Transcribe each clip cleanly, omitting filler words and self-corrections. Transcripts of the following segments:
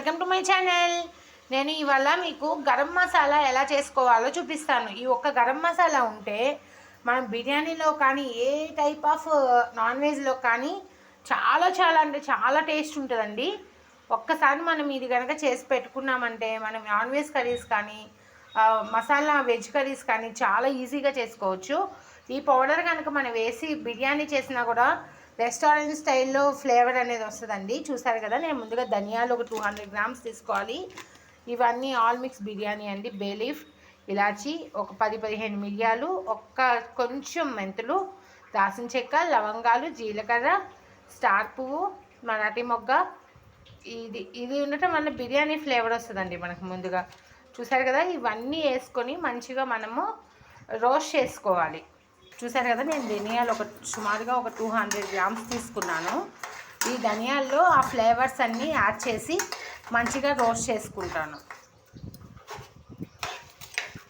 Welcome to my channel. నేను ఇవాళ మీకు గరం మసాలా ఎలా చేసుకోవాలో చూపిస్తాను. ఈ ఒక్క గరం మసాలా ఉంటే మనం బిర్యానీలో కానీ ఏ టైప్ ఆఫ్ నాన్ వెజ్లో కానీ చాలా అంటే చాలా టేస్ట్ ఉంటుందండి. ఒక్కసారి మనం ఇది కనుక చేసి పెట్టుకున్నామంటే మనం నాన్ వెజ్ కర్రీస్ కానీ మసాలా వెజ్ కర్రీస్ కానీ చాలా ఈజీగా చేసుకోవచ్చు. ఈ పౌడర్ కనుక మనం వేసి బిర్యానీ చేసినా కూడా రెస్టారెంట్ స్టైల్లో ఫ్లేవర్ అనేది వస్తుందండి. చూసారు కదా, నేను ముందుగా ధనియాలు ఒక 200 గ్రామ్స్ తీసుకోవాలి. ఇవన్నీ ఆల్ మిక్స్ బిర్యానీ అండి. బే లీఫ్, ఇలాచి, ఒక 10-15 మిరియాలు, కొంచెం మెంతులు, దాల్చిన చెక్క, లవంగాలు, జీలకర్ర, స్టార్ పువ్వు, మరాఠీ మొగ్గ. ఇది ఉండటం వల్ల బిర్యానీ ఫ్లేవర్ వస్తుందండి మనకు. ముందుగా చూసారు కదా, ఇవన్నీ వేసుకొని మంచిగా మనము రోస్ట్ చేసుకోవాలి. చూసారు కదా, నేను ధనియాలు సుమారుగా ఒక 200 గ్రామ్స్ తీసుకున్నాను. ఈ ధనియాల్లో ఆ ఫ్లేవర్స్ అన్నీ యాడ్ చేసి మంచిగా రోస్ట్ చేసుకుంటాను.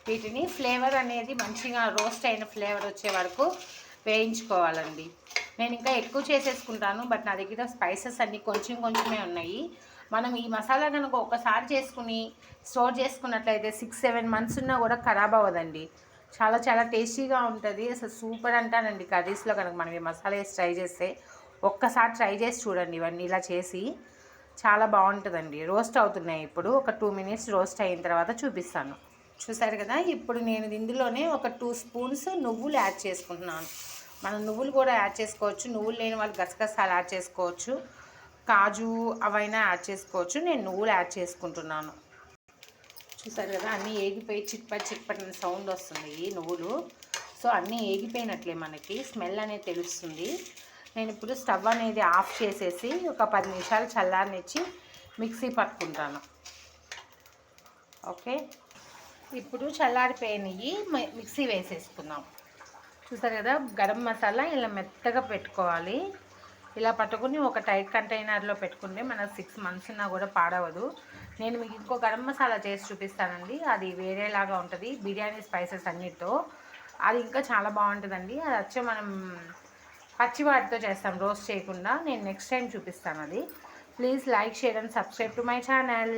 వీటిని ఫ్లేవర్ అనేది మంచిగా రోస్ట్ అయిన ఫ్లేవర్ వచ్చే వరకు వేయించుకోవాలండి. నేను ఇంకా ఎక్కువ చేసేసుకుంటాను, బట్ నా దగ్గర స్పైసెస్ అన్నీ కొంచెమే ఉన్నాయి. మనం ఈ మసాలా కనుక ఒకసారి చేసుకుని స్టోర్ చేసుకున్నట్లయితే 6-7 మంత్స్ ఉన్నా కూడా ఖరాబ్ అవ్వదండి. చాలా టేస్టీగా ఉంటుంది. అసలు సూపర్ అంటానండి కర్రీస్లో కనుక మనం ఈ మసాలా వేసి ట్రై చేస్తే. ఒక్కసారి ట్రై చేసి చూడండి. ఇవన్నీ ఇలా చేసి చాలా బాగుంటుందండి. రోస్ట్ అవుతున్నాయి. ఇప్పుడు ఒక 2 మినిట్స్ రోస్ట్ అయిన తర్వాత చూపిస్తాను. చూసారు కదా, ఇప్పుడు నేను ఇందులోనే ఒక 2 స్పూన్స్ నువ్వులు యాడ్ చేసుకుంటున్నాను. మనం నువ్వులు కూడా యాడ్ చేసుకోవచ్చు. నువ్వులు లేని వాళ్ళు గసగసాలు యాడ్ చేసుకోవచ్చు, కాజు అవైనా యాడ్ చేసుకోవచ్చు. నేను నువ్వులు యాడ్ చేసుకుంటున్నాను. చూసారు కదా, అన్నీ ఏగిపోయి చిట్పట్ సౌండ్ వస్తుంది ఈ నువ్వులు. సో అన్నీ ఏగిపోయినట్లే, మనకి స్మెల్ అనేది తెలుస్తుంది. నేను ఇప్పుడు స్టవ్ అనేది ఆఫ్ చేసేసి ఒక 10 నిమిషాలు చల్లారనిచ్చి మిక్సీ పట్టుకుంటాను. ఓకే, ఇప్పుడు చల్లారిపోయినవి మిక్సీ వేసేసుకుందాం. చూసారు కదా, గరం మసాలా ఇలా మెత్తగా పెట్టుకోవాలి. ఇలా పట్టుకుని ఒక టైట్ కంటైనర్లో పెట్టుకుంటే మనకు 6 మంత్స్ ఉన్నా కూడా పాడవదు. నేను మీకు ఇంకో గరం మసాలా చేసి చూపిస్తానండి. అది వేరేలాగా ఉంటుంది, బిర్యానీ స్పైసెస్ అన్నిటితో. అది ఇంకా చాలా బాగుంటుందండి. అది వచ్చి మనం పచ్చివాటితో చేస్తాం, రోస్ట్ చేయకుండా. నేను నెక్స్ట్ టైం చూపిస్తాను అది. Please like, share and subscribe to my channel.